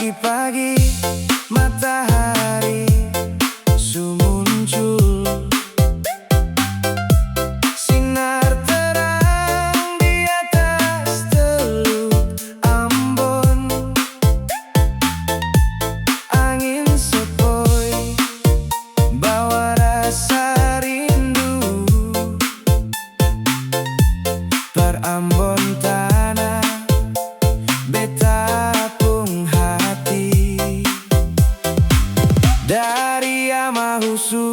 Pagi-pagi matahari su muncul, sinar terang di atas Teluk Ambon. Angin sepoi bawa rasa rindu, per Ambon tanah beta pung hati. Dari Amahusu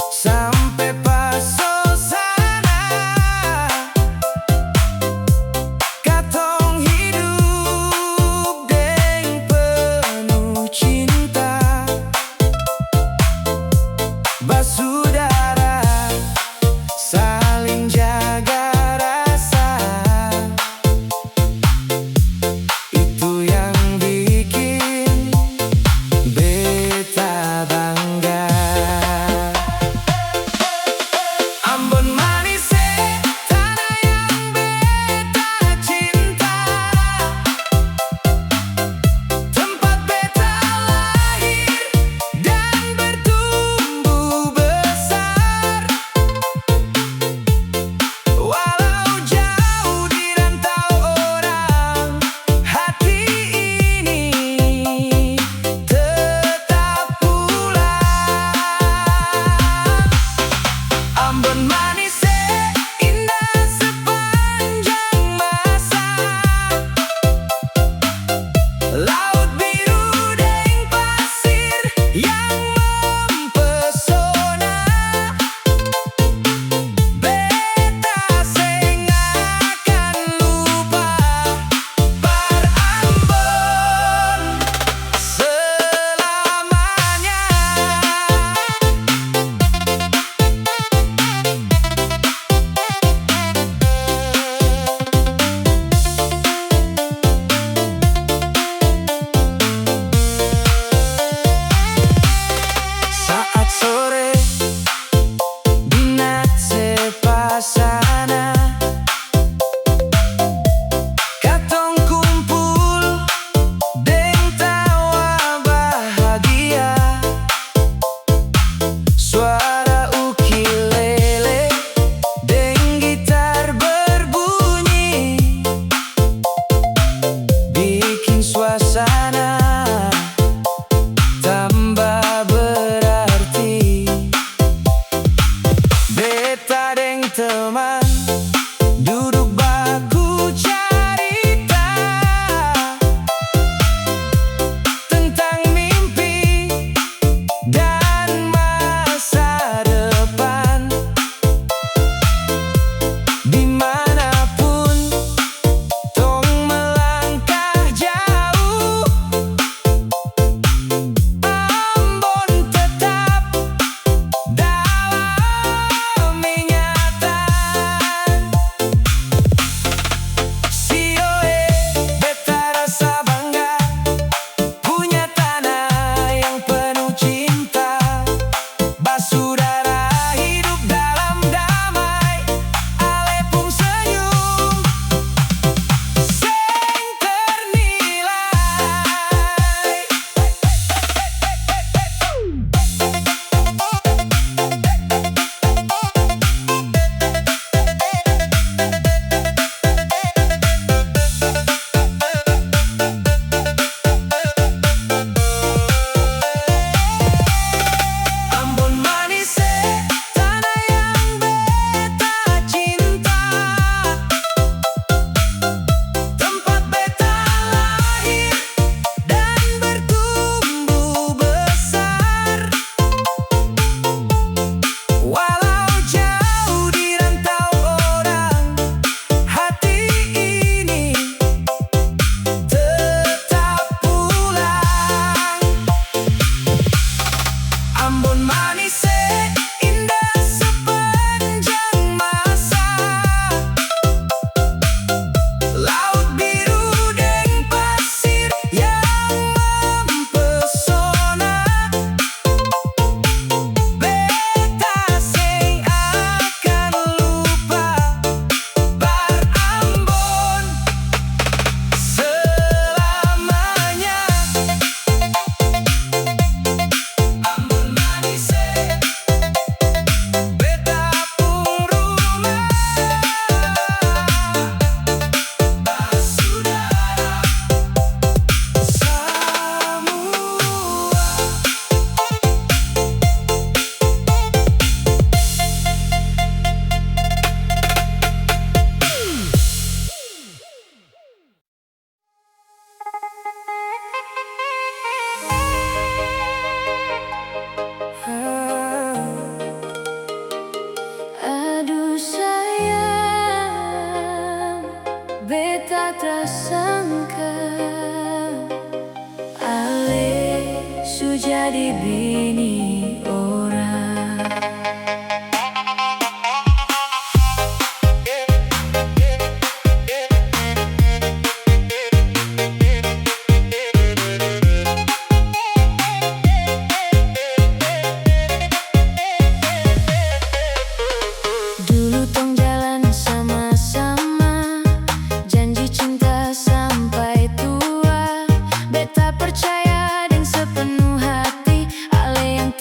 sampai Paso sana, katong hidup deng penuh cinta. Basudara saling jaga rasa, tak sangka Ale su jadi bini orang. Dulu tong jalan sama-sama, janji cinta sampai tua. Beta percaya dengan sepenuh hati, Ale yang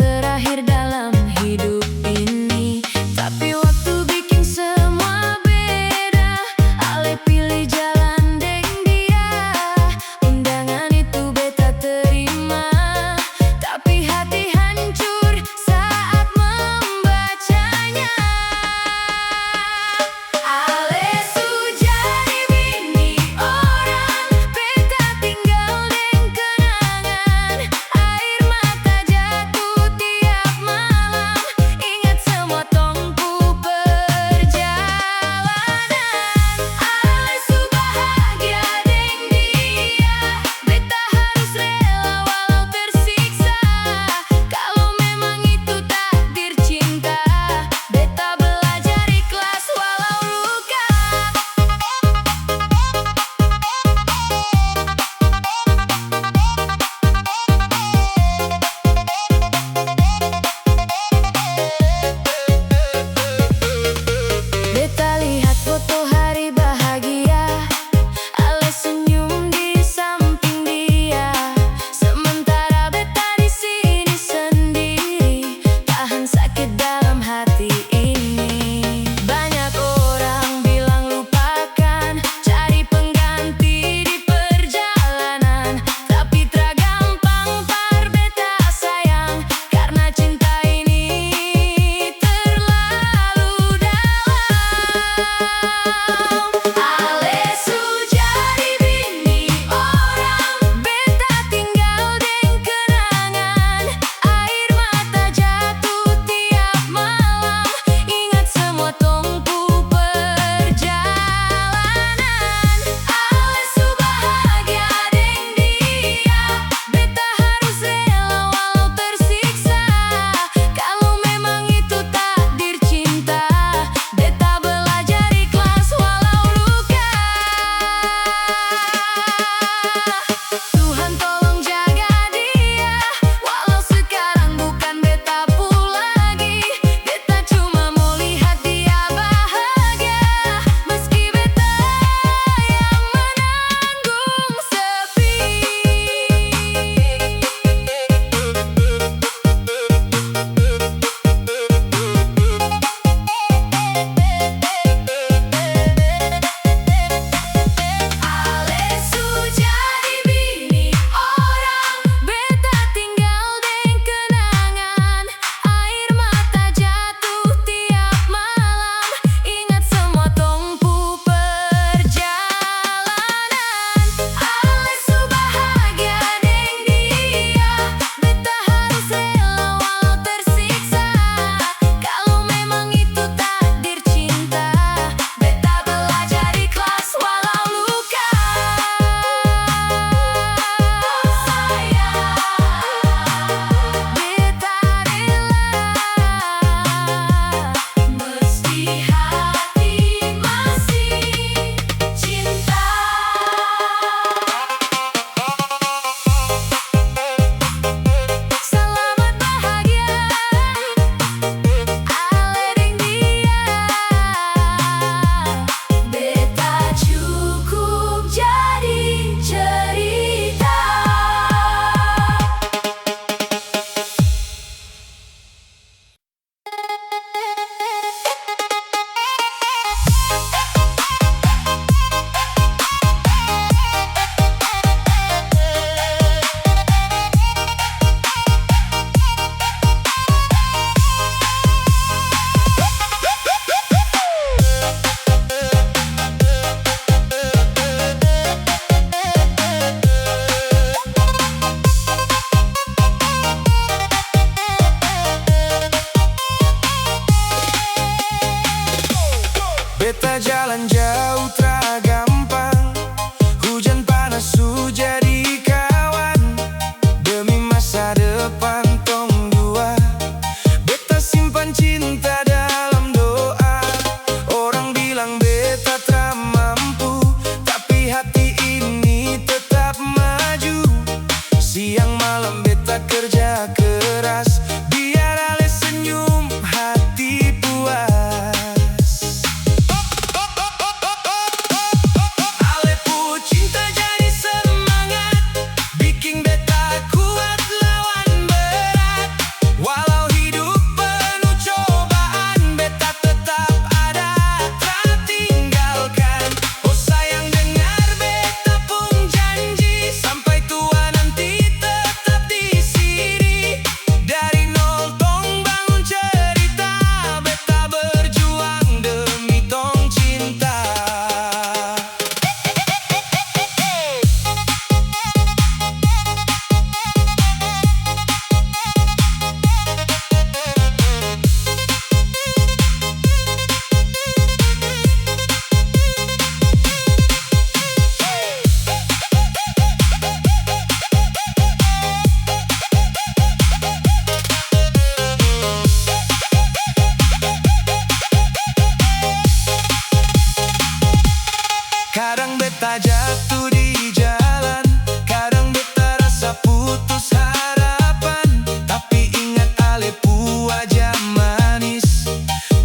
Kadang beta jatuh di jalan, kadang beta rasa putus harapan. Tapi ingat ale pu wajah manis,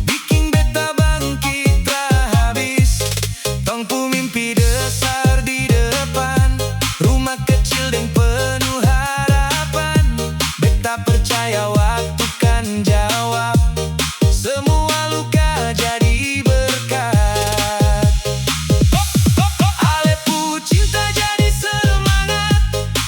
bikin beta bangkit tak habis. Tong pu mimpi besar di depan, rumah kecil dan penuh harapan. Beta percaya waktu kan jawab semua luka jadi berkat. Ale pu cinta jadi semangat,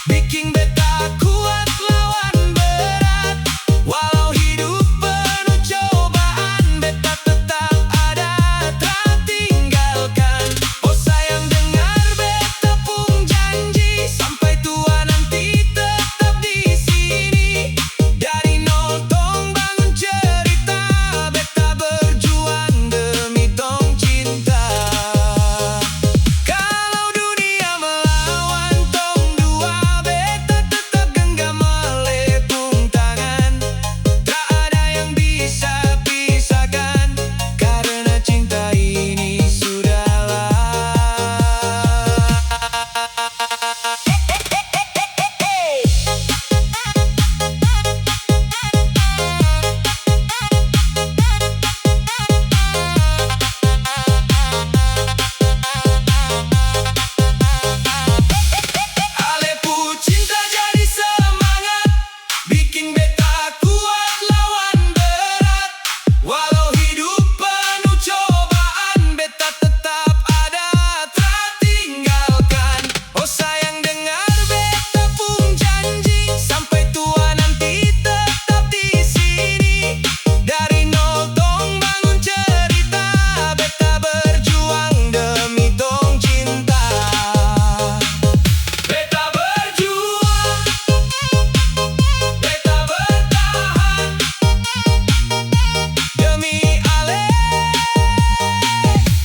bikin beta kuat lawan berat. Walau hidup penuh cobaan, beta tetap ada tak tinggalkan. Oh sayang dengar beta pun janji, sampai tua nanti tetap di sini. Dari nol tong bangun cerita, beta berjuang demi tong cinta. Kalau dunia melawan tong dua, beta tetap genggam melepung tangan. Tak ada yang bisa pisahkan, karena cinta ini sudahlah. Ale pu cinta jadi semangat, bikin beta kuat lawan berat. Walau hidup penuh cobaan, beta tetap ada tak tinggalkan. Oh sayang dengar beta pun janji, sampai tua nanti tetap di sini. Dari nol tong bangun cerita, beta berjuang demi tong cinta. Beta berjuang, beta bertahan demi ale,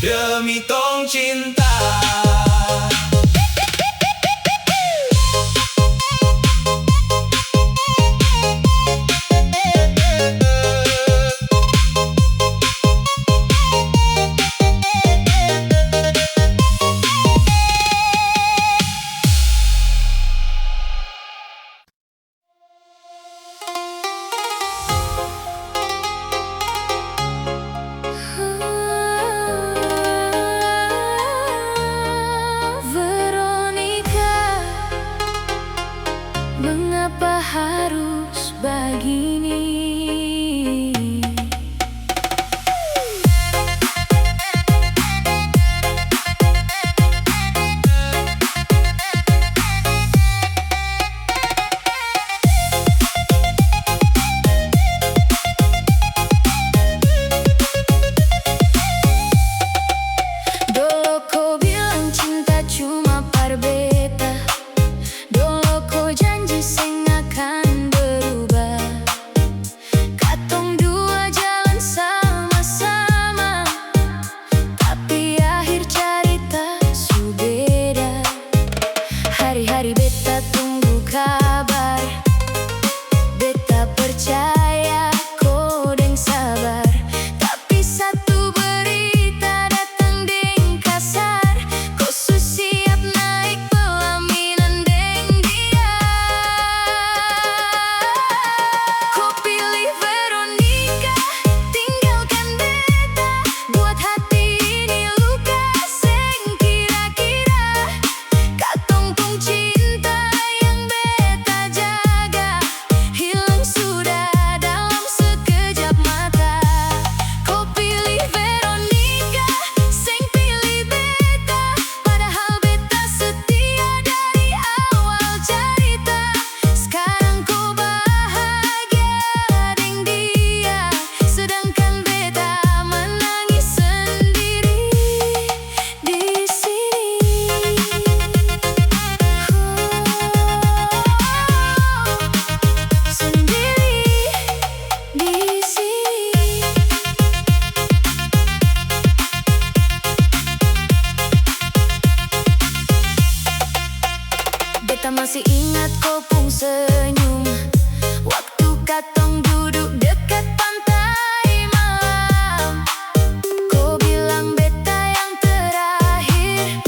demi tong cinta. Veronica, mengapa harus begini? Dulu kau bilang cinta cuma par beta, dulu kau janji seng akan berubah. Katong dua jalan sama-sama, tapi akhir cerita su beda. Hari-hari beta tunggu kabar, beta percaya kau deng sabar. Tapi satu berita datang deng kasar, kau su siap naik pelaminan deng dia. Kau pilih Veronica, tinggalkan beta, buat hati ini luka seng kira-kira. Katong pun cinta yang beta jaga, hilang sudah dalam sekejap mata. Kau pilih Veronica, seng pilih beta, padahal beta setia dari awal cerita. Sekarang kau bahagia deng dia, sedangkan beta menangis sendiri di sini. Sendiri di sini. Beta masih ingat kau pun senyum, waktu katong duduk dekat pantai malam. Kau bilang beta yang terakhir,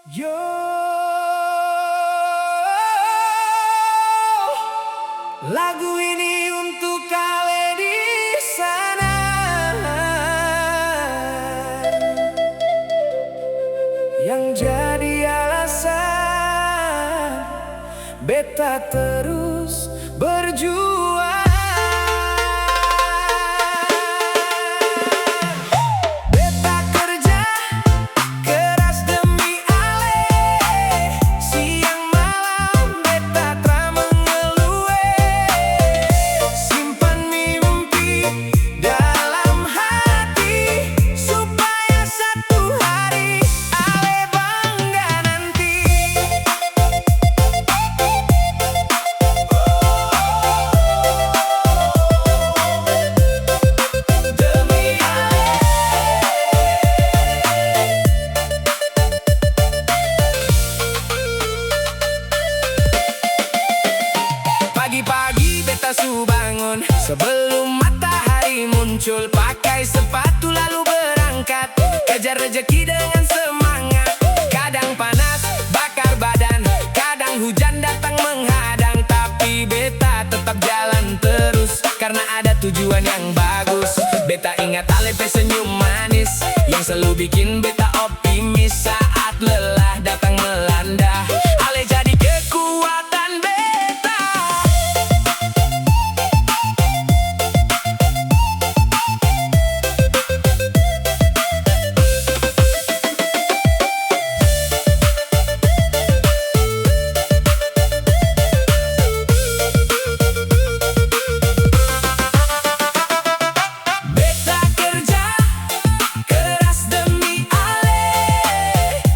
Yo, lagu ini untuk kalian di sana yang jadi alasan beta terus berjuang. Beta kerja keras demi ale, siang malam beta tra mengeluh, simpan mimpi dalam hati supaya satu hari ale bangga nanti. Demi pagi-pagi beta su bangun sebelum matahari muncul, pakai sepatu lalu berangkat, kejar rejeki dengan semangat. Kadang panas bakar badan, kadang hujan datang menghadang, tapi beta tetap jalan terus karena ada tujuan yang bagus. Beta ingat ale pe senyum manis yang selalu bikin beta optimis saat lelah datang melanda. Ale jadi kekuatan beta. Beta kerja keras demi ale,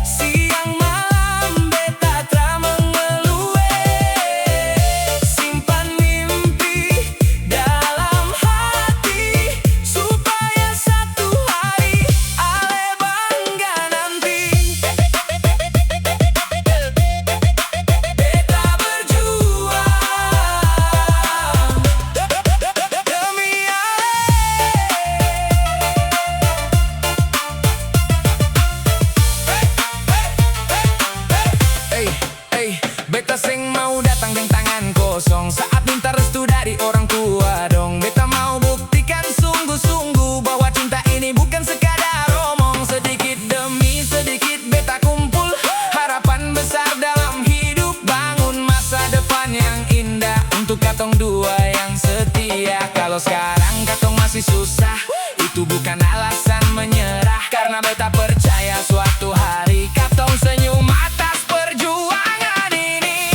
siang malam beta tra mengeluh, simpan mimpi dalam hati supaya satu hari ale bangga nanti. Beta berjuang demi ale. Beta seng mau datang dengan tangan kosong saat minta restu dari orang tua dong. Beta mau buktikan sungguh-sungguh bahwa cinta ini bukan sekadar omong. Sedikit demi sedikit beta kumpul harapan besar dalam hidup, bangun masa depan yang indah untuk katong dua yang setia. Kalau sekarang katong masih susah, itu bukan alasan menyerah, karena beta percaya suatu hari katong senyum atas perjuangan ini.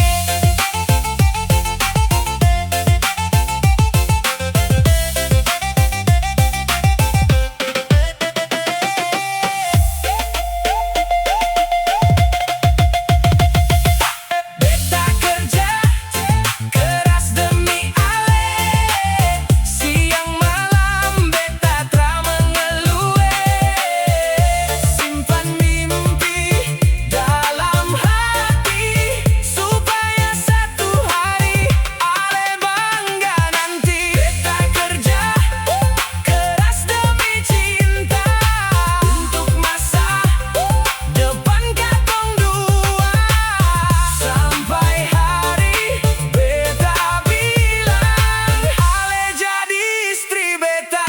Beta kerja keras demi ale, siang malam beta tra mengeluh, simpan mimpi dalam hati supaya satu hari ale bangga nanti. Beta kerja keras demi cinta untuk masa depan katong dua, sampai hari beta bilang ale jadi istri beta.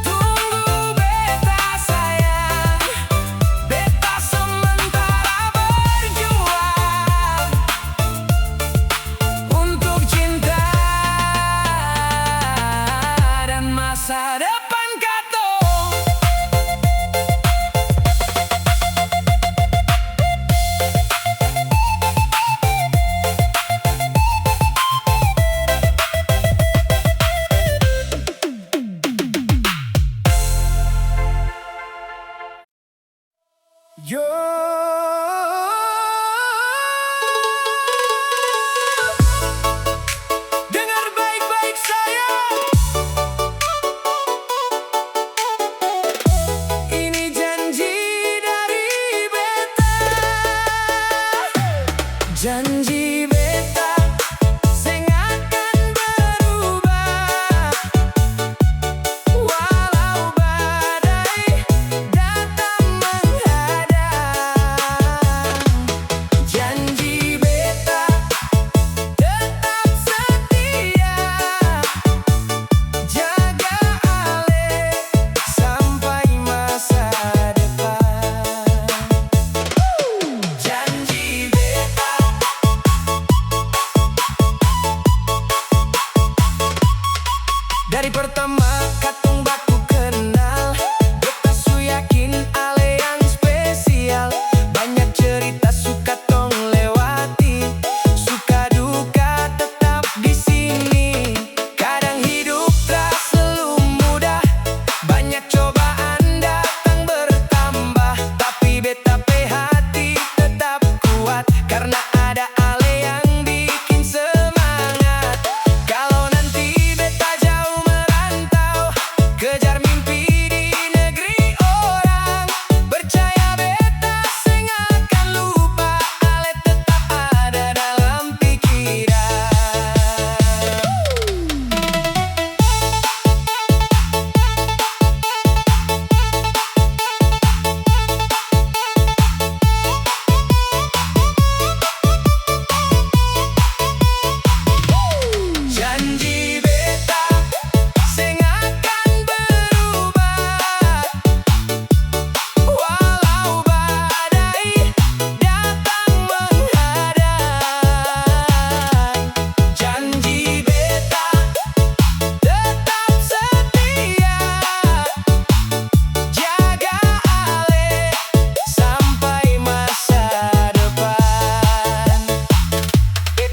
Tunggu beta sayang, beta sementara berjuang untuk cinta dan masa depan katong. Yo, dengar baik-baik sayang, ini janji dari beta, janji beta seng akan berubah. mimpi di negeri orang. Percaya beta sing akan lupa, ale tetap ada dalam pikiran. Janji beta sing akan berubah, walau badai datang menghadang. Janji beta tetap setia, jaga ale sampai masa depan.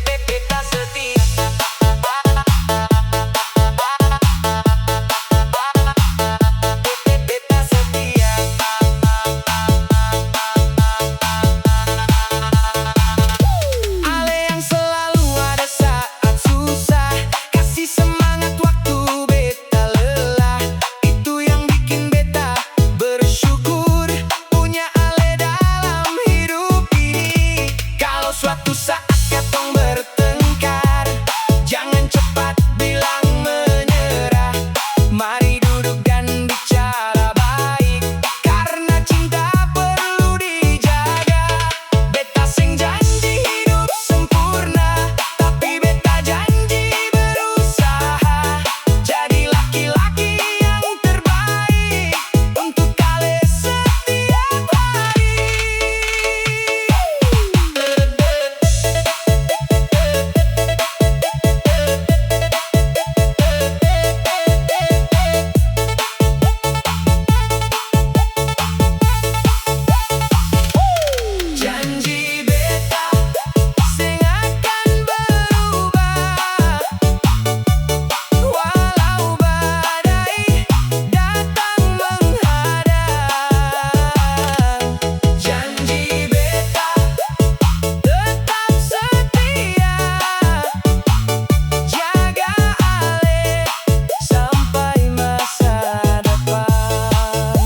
Beta setia. Beta setia. Ale yang selalu ada saat susah, kasih semangat waktu beta lelah. Itu yang bikin beta bersyukur punya ale dalam hidup ini. Kalau suatu saat katong bertengkar, jangan cepat bilang menyerah. Mari duduk dan bicara baik, karena cinta perlu dijaga. Beta sing janji hidup sempurna, tapi beta janji berusaha jadi laki-laki yang terbaik untuk ale setiap hari. Janji beta sing akan berubah, walau badai datang menghadang. Janji beta tetap setia, jaga ale sampai masa depan.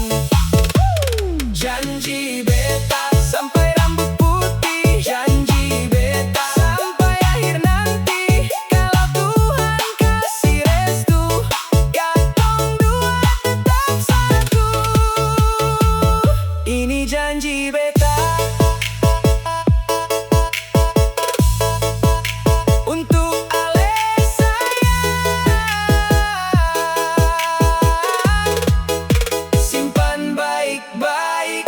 Janji beta sampai rambut putih, janji beta sampai akhir nanti. Kalau Tuhan kasih restu, katong dua tetap satu. Ini janji beta untuk ale sayang. Simpan baik-baik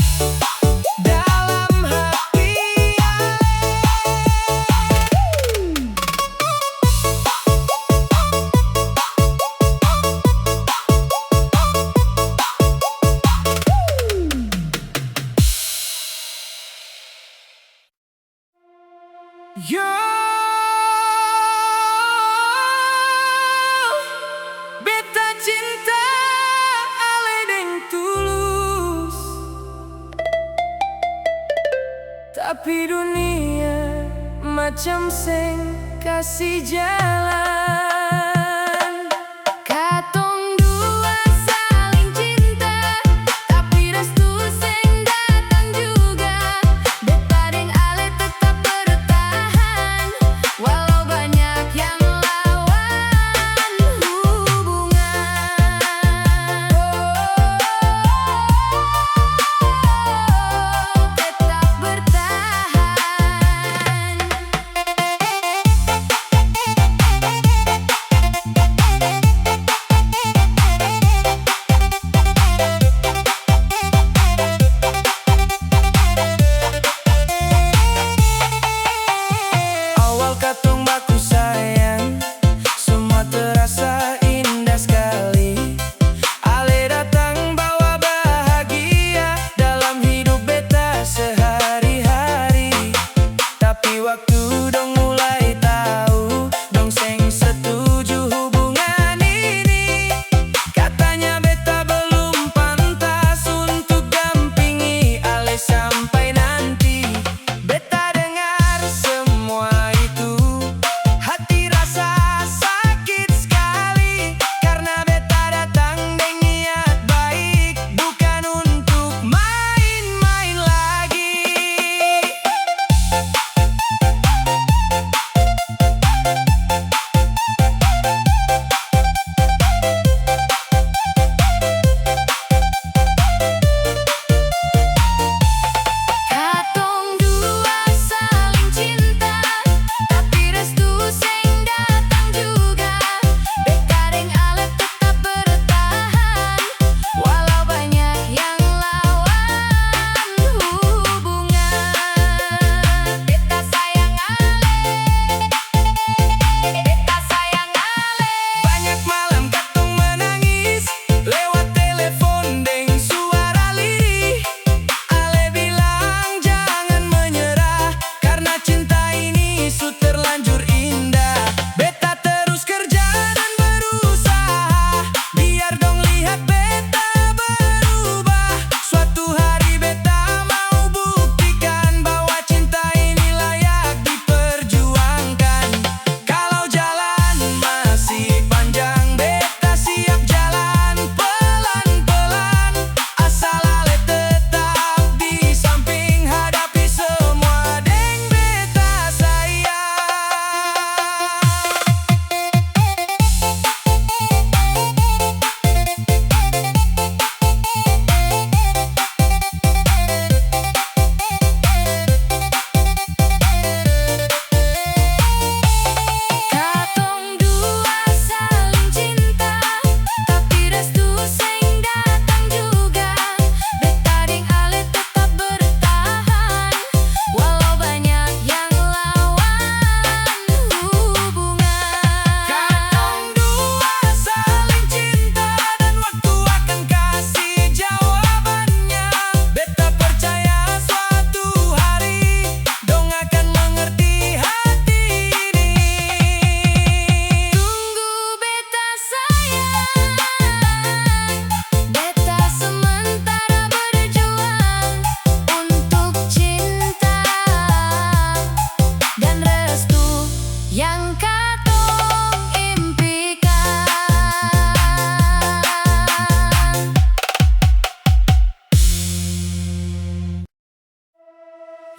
dalam hati ale. Yo, beta cinta ale deng tulus, tapi dunia macam seng kasih jalan. Katong dua saling cinta, tapi restu seng datang juga. Beta deng ale tetap bertahan, walau banyak yang lawan hubungan. Tetap bertahan.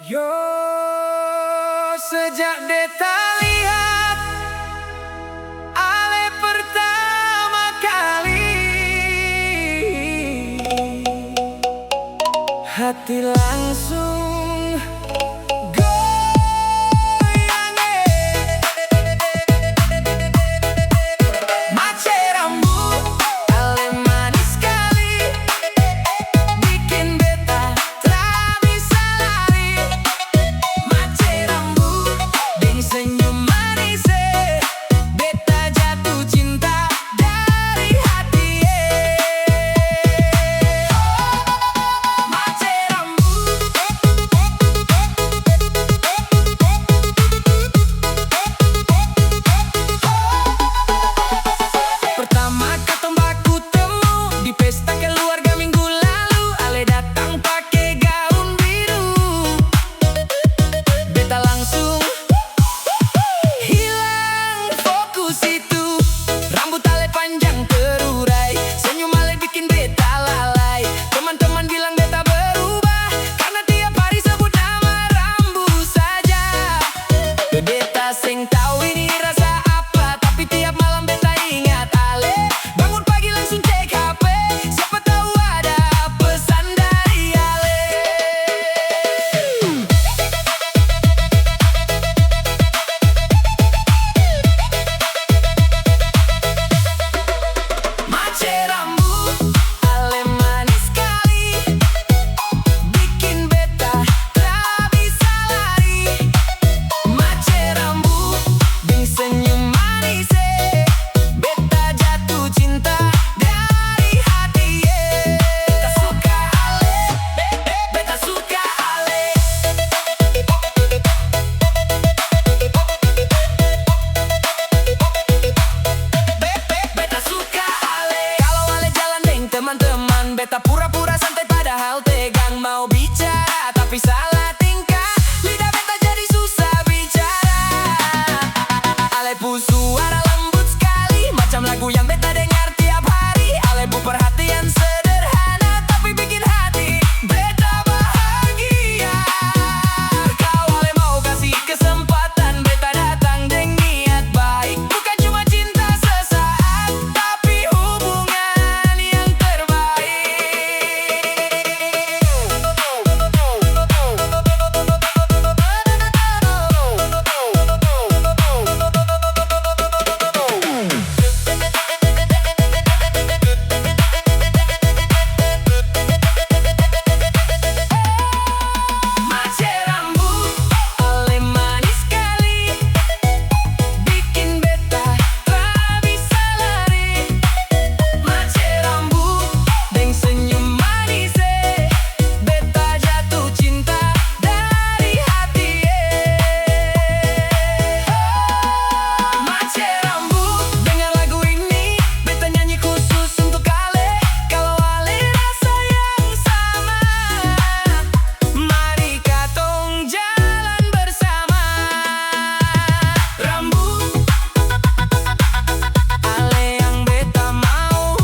Yo, sejak beta lihat Ale pertama kali, hati langsung goyang. Mace rambut Ale manis sekali, bikin beta tak bisa lari. Mace rambut deng senyum manis, beta jatuh cinta dari hati. Mace rambut, pertama katong baku temu di pesta keluarga minggu lalu. Ale datang pakai gaun biru, beta langsung hilang fokus itu. Rambut Ale panjang terurai, senyum Ale bikin beta lalai. Teman-teman bilang beta berubah karena tiap hari sebut nama rambut saja. Beta seng tahu ini rasa apa, tapi tiap malam beta ingat Ale. Bangun pagi langsung cek HP, siapa tahu ada pesan dari Ale. Mace rambut Ale manis sekali, bikin beta tak bisa lari. Mace rambut deng senyum manis, beta jatuh cinta dari hati. Beta suka Ale, beta suka Ale. Beta suka Ale. Kalau Ale jalan deng teman-teman, beta pura-pura santai padahal tegang. Mau bicara tapi salah tingkah, lidah beta jadi susah bicara. Ale pu suara lembut sekali, macam lagu yang beta dengar tiap hari. Ale pu perhatian sederhana tapi bikin hati beta bahagia. Kalau Ale mau kasih kesempatan, beta datang deng niat baik. Bukan cuma cinta sesaat, tapi hubungan yang terbaik. Mace rambut Ale manis sekali, bikin beta tak bisa lari. Mace rambut deng senyum manis, beta jatuh cinta dari hati. Mace rambut, dengar lagu ini, beta nyanyi khusus untuk Ale. Kalau Ale rasa yang sama, mari katong jalan bersama. Rambut Ale yang beta mau,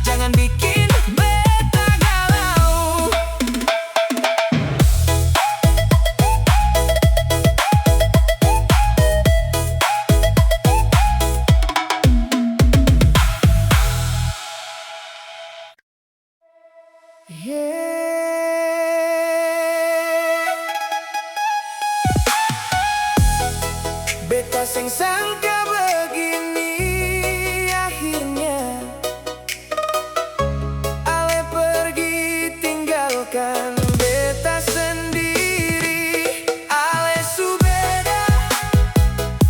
jangan bikin beta galau. Beta seng sangka begini akhirnya Ale pergi tinggalkan beta sendiri. Ale su beda,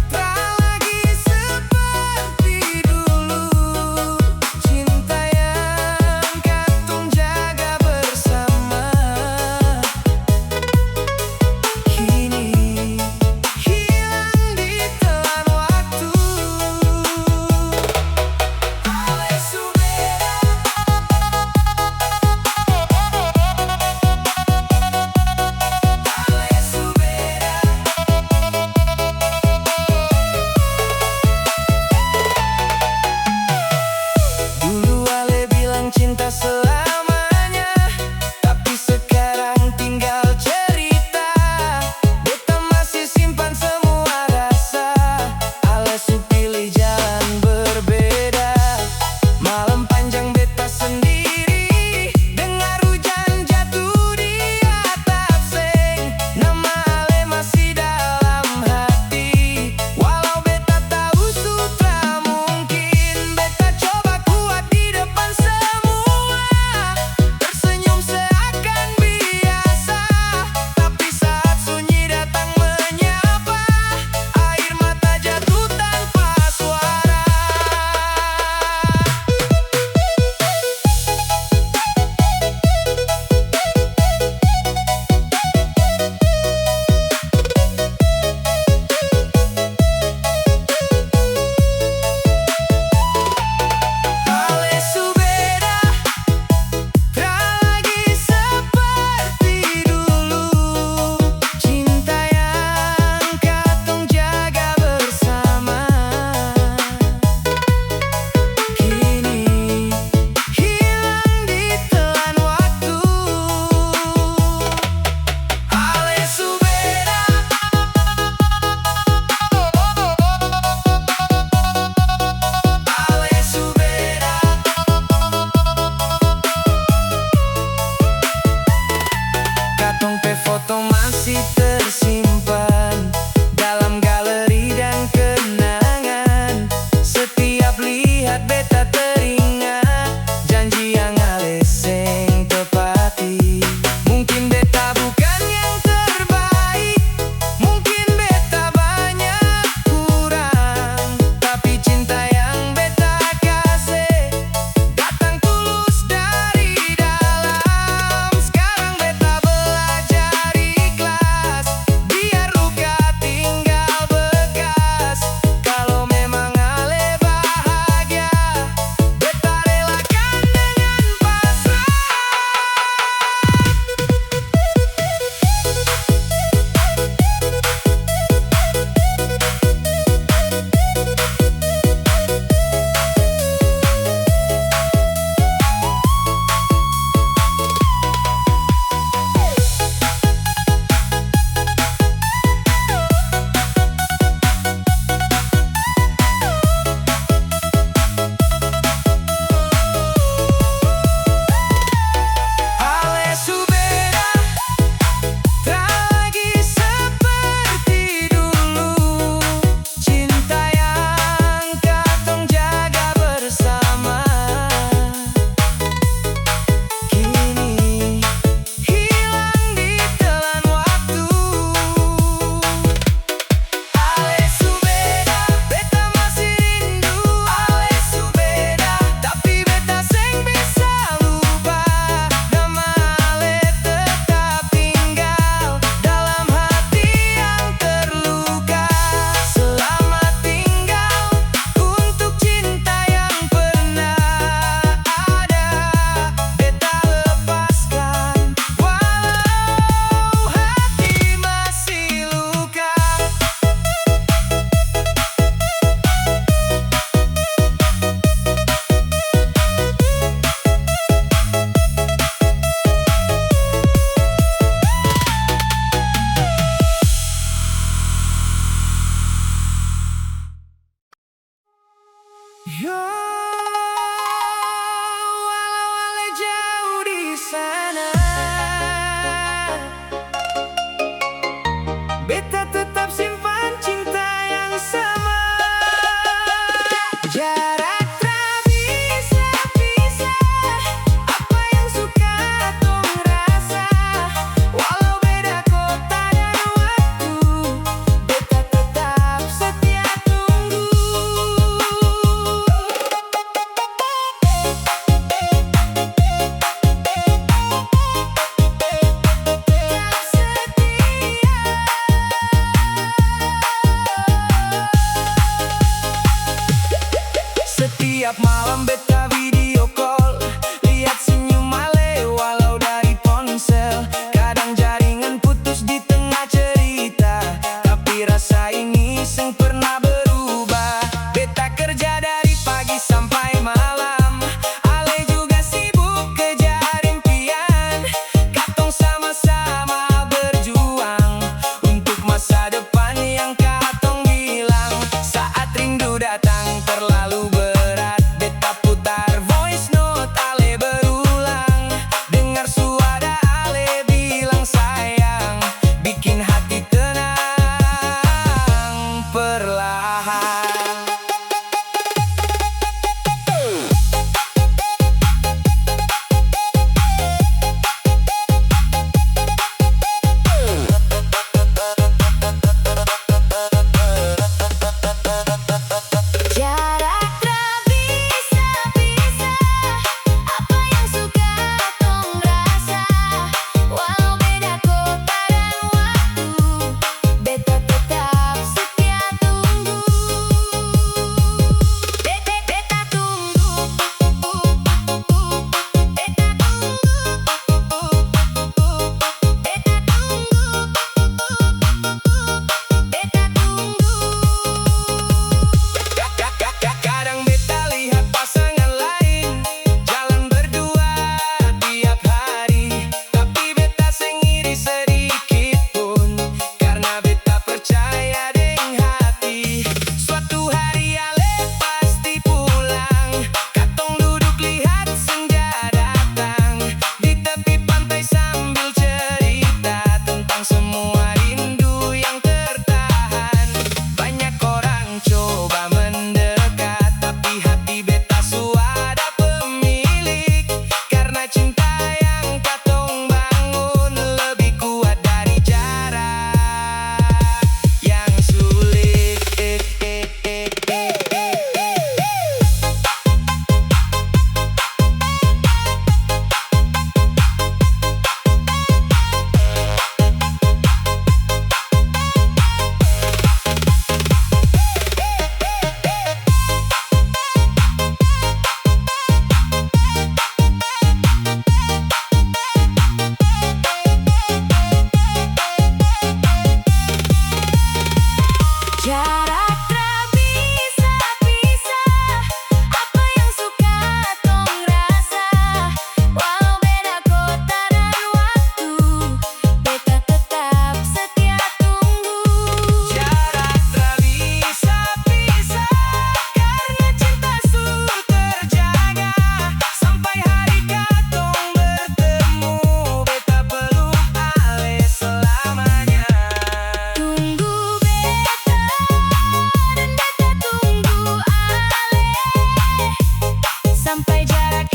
tak lagi seperti dulu. Cinta yang katong jaga bersama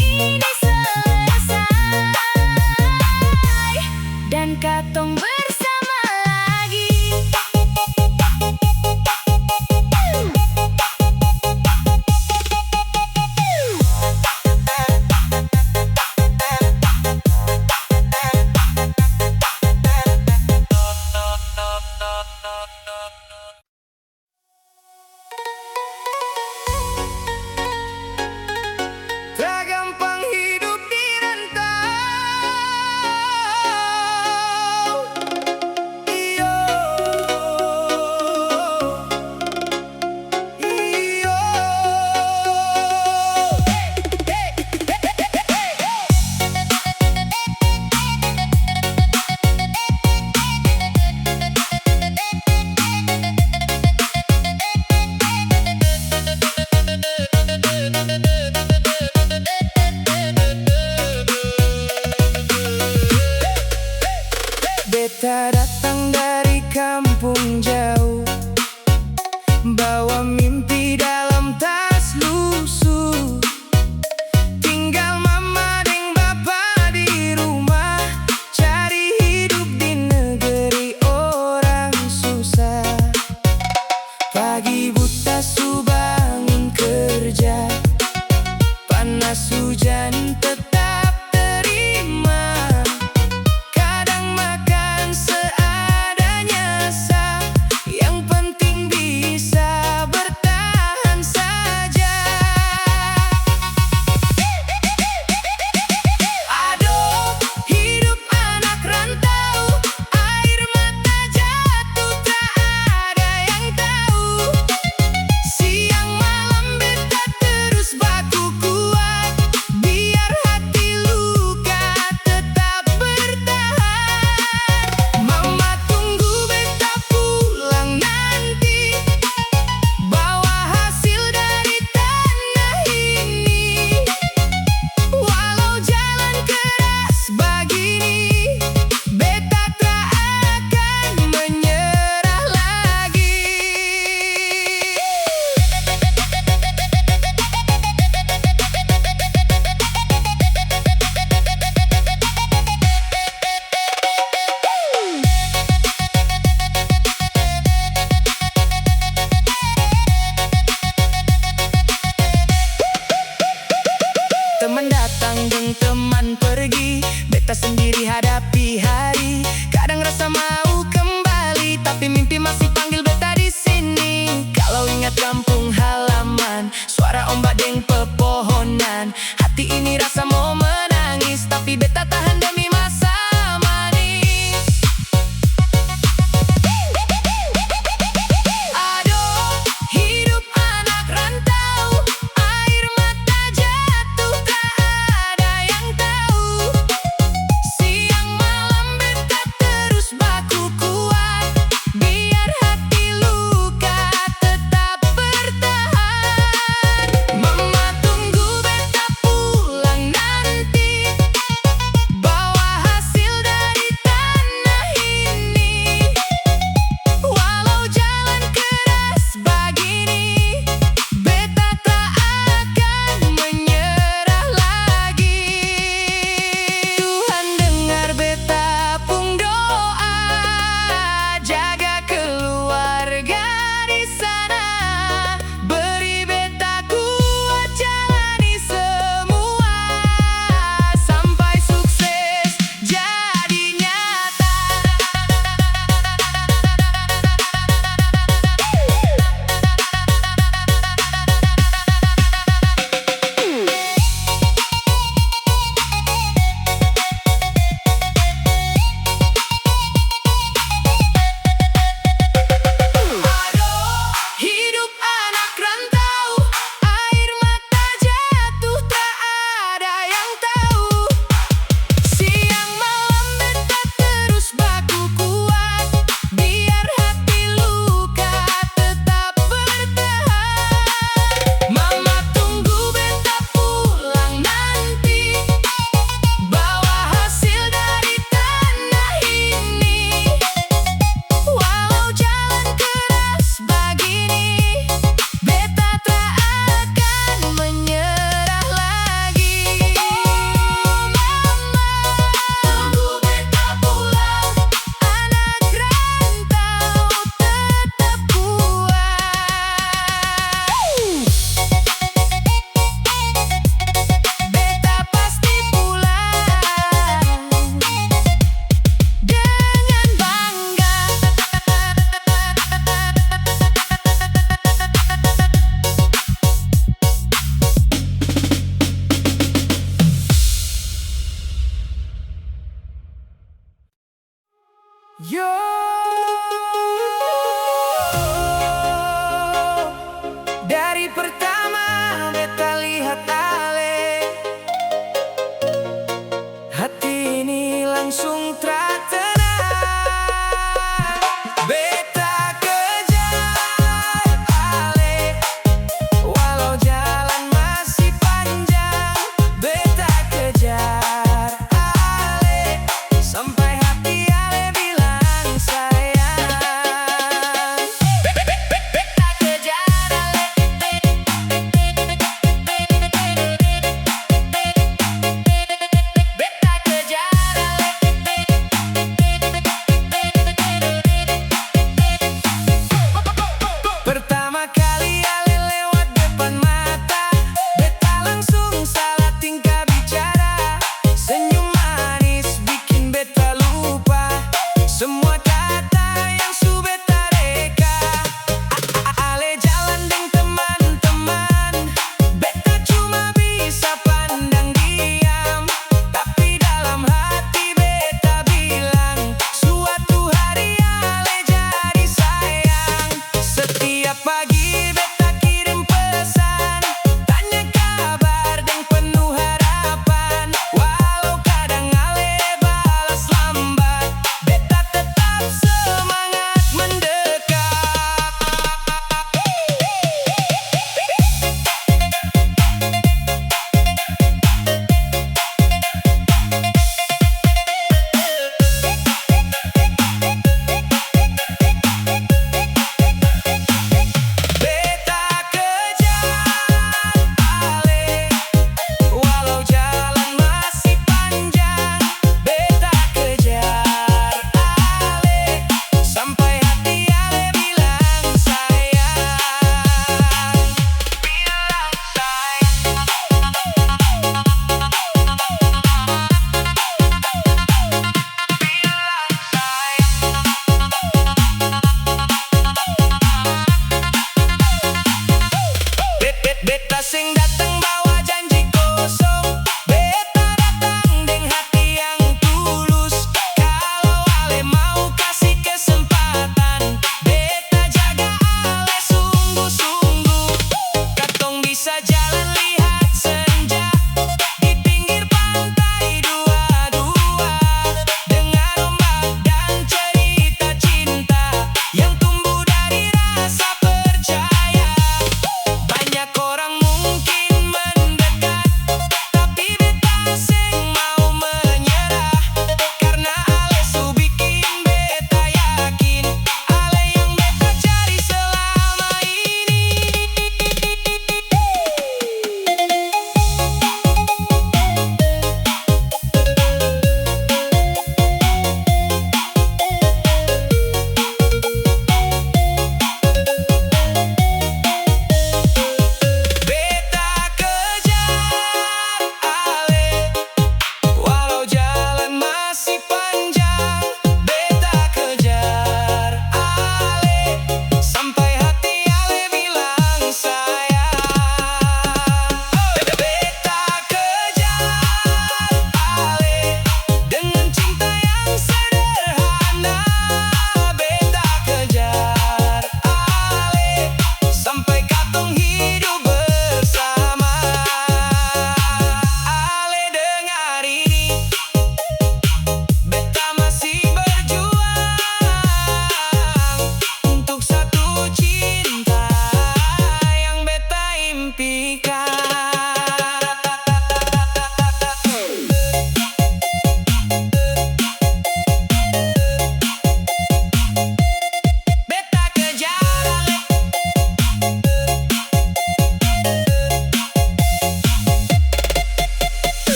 ini selesai dan katong bersama lagi. Tak gampang hidup di rantau. Iyo, iyo. Beta datang dari kampung jauh, bawa mimpi dalam tas lusuh. Tinggal mama deng bapa di rumah, cari hidup di negeri orang susah. Pagi buta su bangun kerja, panas hujan tetap terima. Kadang makan seadanya sah, yang penting bisa bertahan saja. Aduh, hidup anak rantau, air mata jatuh tak ada yang tahu. Siang malam beta terus baku kuat, biar hati luka tetap bertahan. Mama tunggu beta pulang nanti, bawa hasil dari tanah ini. Walau jalan keras begini, beta tak akan menyerah lagi. Teman datang dan teman pergi, beta sendiri hadapi hari. Kadang rasa mau kembali, tapi mimpi masih panggil beta di sini. Kalau ingat kampung halaman, suara ombak deng pepohonan, hati ini rasa mau menangis, tapi beta tahan demi masa manis. Aduh, hidup anak rantau, air mata jatuh tak ada yang tahu. Siang malam beta terus baku kuat, biar hati luka tetap bertahan. Mama tunggu beta pulang nanti, bawa Yo, dari pertama beta lihat Ale, hati ini langsung tertenang. Beta kejar Ale, walau jalan masih panjang. Beta kejar Ale, sampai hati Ale bilang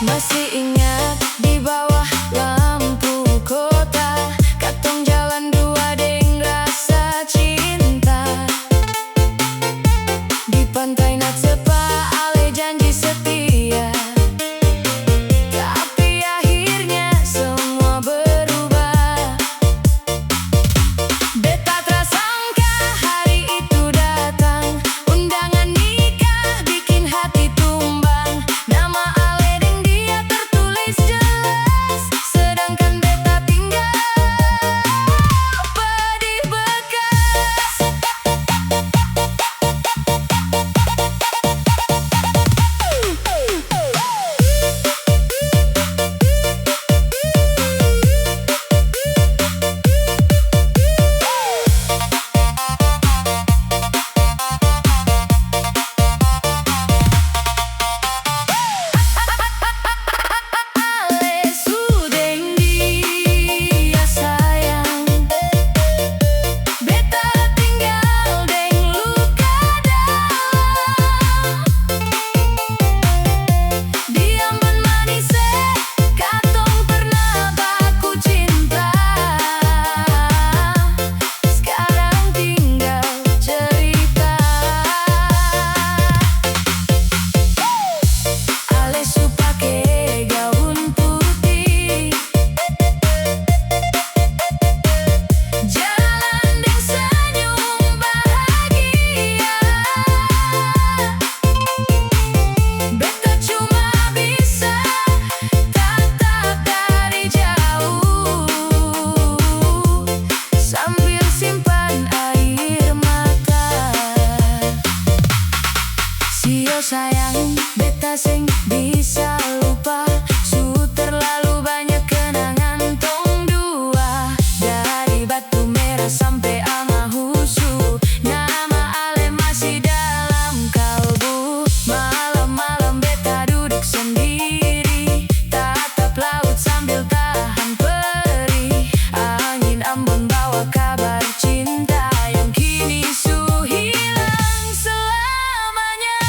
Masih ingat di bawah lampu kota, katong jalan dua deng rasa cinta. Di pantai Natsepa ale janji setia, tapi akhirnya semua berubah. Beta tak sangka hari itu datang, undangan nikah bikin hati tumbang. Nama ale deng dia tertulis jelas, sedangkan beta tinggal pedih bekas. Ale sudeng dia sayang, beta tinggal deng luka dalam. Di ambon manis katong pernah baku cinta, sekarang tinggal cerita. Ale su pake gaun putih, jalan deng senyum bahagia. Beta cuma bisa tatap dari jauh, sambil simpan air mata. Sio sayang, beta sing bisa lupa, su terlalu banyak kenangan tong dua. Dari Batu Merah sampai Amahusu, nama ale masih dalam kalbu. Malam-malam beta duduk sendiri, tatap laut sambil tahan perih. Angin Ambon bawa kabar cinta yang kini su hilang selamanya.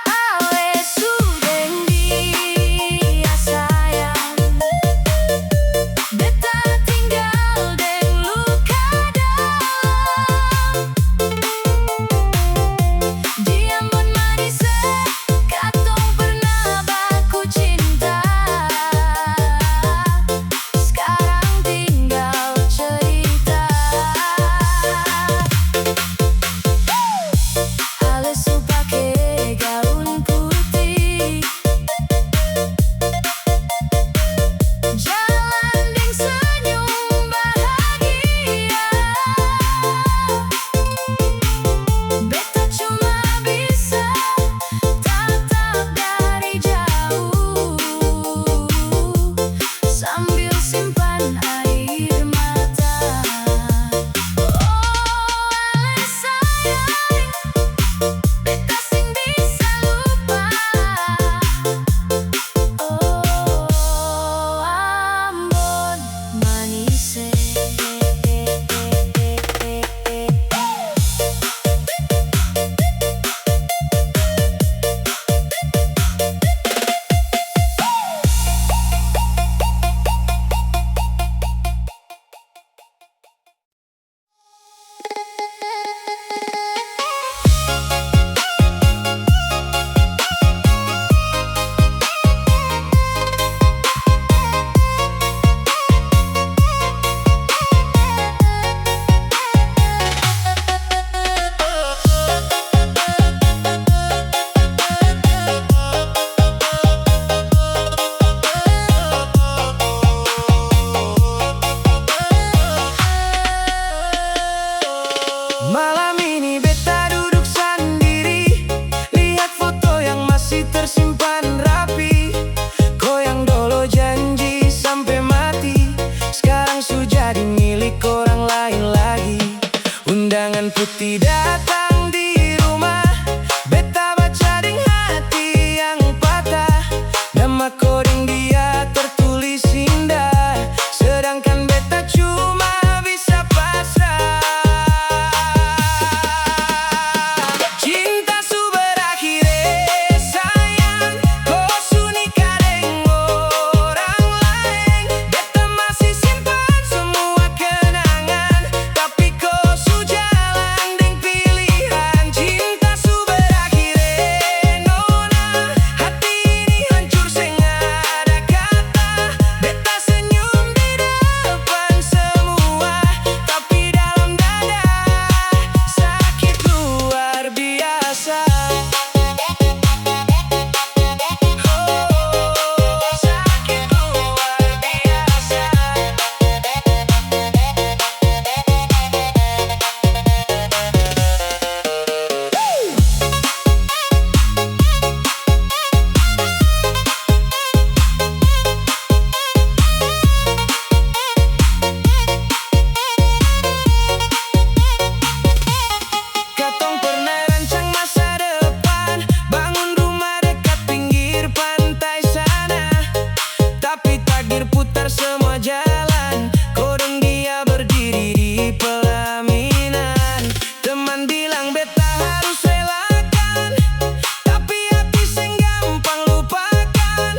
Ale sudeng dia sayang, beta tinggal deng luka dalam. Di ambon manis katong pernah baku cinta, sekarang tinggal cerita. Ale su pake gaun putih, jalan deng senyum bahagia. Beta cuma bisa tatap dari jauh, sambil simpan air mata. Oh ale sayang, beta sing bisa lupa. Oh Ambon manis. Malam ini beta duduk sendiri, lihat foto yang masih tersimpan rapi. Goyang dolo janji sampai mati, sekarang su jadi milik orang lain lagi. putih datang di rumah, beta baca deng hati yang patah. Nama koding dia tertulis indah, sedangkan beta cuma bisa pasrah. Cinta su berakhir, sayang, kau su nikah deng orang lain. Beta masih simpan semua kenangan, tapi kau su jalan deng pilihan. Cinta su berakhir, nona, hati ini hancur seng ada kata. Beta senyum di depan semua, tapi dalam dada sakit luar biasa. Sakit luar biasa. Katong pernah rancang masa depan, bangun rumah dekat pinggir pantai sana. Tapi takdir putar semua jalan, kodong dia berdiri di pelaminan. Teman bilang beta harus relakan, tapi hati seng gampang lupakan.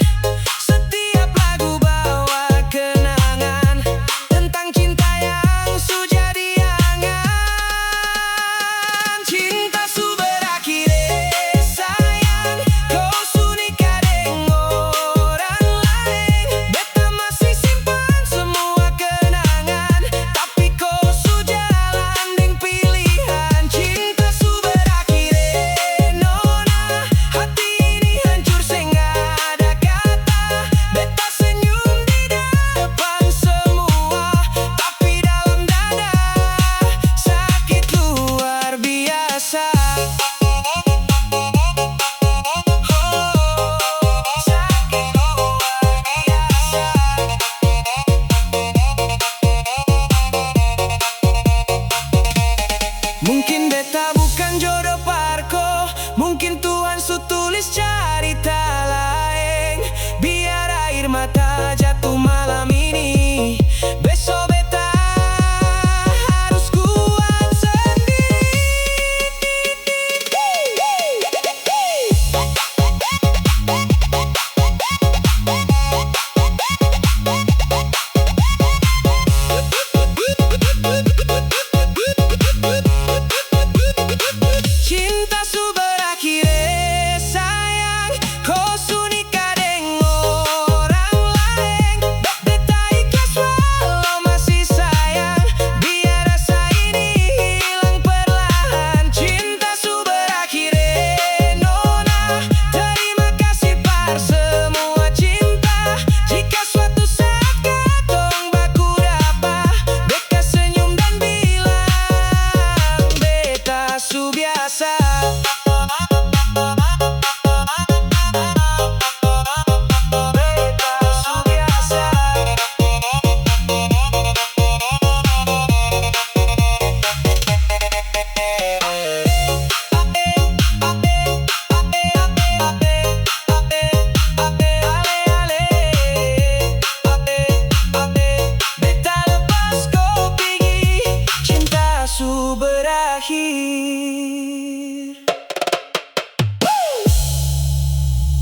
Setiap lagu bawa kenangan tentang cinta yang su jadi angan. Cinta su berakhir, sayang, kau su nikah deng orang lain. Beta masih simpan semua kenangan, tapi kau su jalan deng pilihan. Cinta su berakhir, nona, hati ini hancur seng ada kata. Beta senyum di depan semua, tapi dalam dada sakit luar biasa. Sakit luar biasa. Mungkin beta bukan jodoh parko, mungkin Tuhan su tulis cerita lain. Biar air mata jatuh malam ini, besok beta harus kuat sendiri. Cinta su berakhir, sayang, kau su nikah deng orang lain. Beta ikhlas walau masih sayang, biar rasa ini hilang perlahan. Cinta su berakhir, nona, terima kasih par semua cinta. Jika suatu saat katong baku dapa, beta senyum dan bilang beta su biasa. Beta su biasa. Beta lepas kau pergi, cinta su berakhir.